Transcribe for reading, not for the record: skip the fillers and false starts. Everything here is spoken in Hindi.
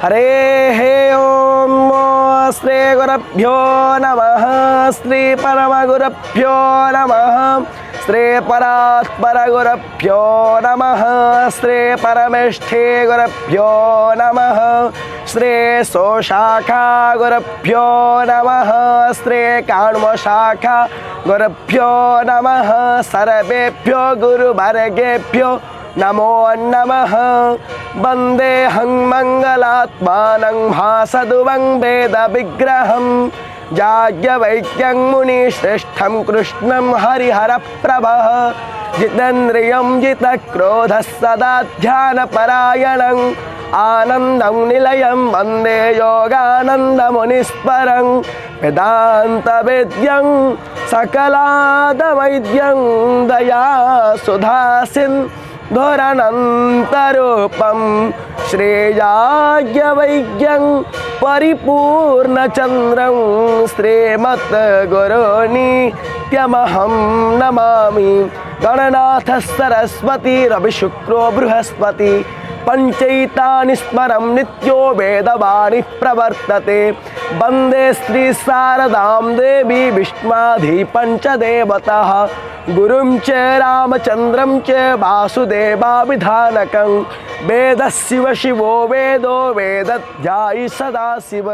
हरे ओम श्री गुरुभ्यो नमः। श्री परमगुरुभ्यो नमः। श्री परात्पर गुरुभ्यो नमः। श्री परमेष्ठी गुरुभ्यो नमः। श्री सोशाखा गुरुभ्यो नमः। श्री काण्मशाखा गुरुभ्यो नमः। सर्वेभ्यो गुरुवर्गेभ्यो नमो नमः। वन्देऽहं मङ्गलात्मानं भासदुवं वेदविग्रहं याज्ञवल्क्यं मुनिश्रेष्ठं कृष्णं हरिहरप्रभः जितेन्द्रियं जितक्रोधः सदा ध्यानपरायणं आनन्दं निलयं वन्दे योगानन्दमुनीश्वरं वेदान्तवेद्यं सकलादवैद्यं दयासुधासिन्धुरनन्तरूपं श्रेयाज्ञवैद्यं परिपूर्णचन्द्रं श्रीमद्गुरुनित्यमहं नमामि। गणनाथ सरस्वती रविशुक्रो बृहस्पति पंचैतानि स्मरं नित्यो वेदवाणी प्रवर्तते। वन्दे श्री शारदां देवी विष्णुमाधि पंचदेवतः गुरुं च रामचन्द्रं च वासुदेवाभिधानकं वेदशिव शिवो वेदो वेदध्यायी सदाशिव।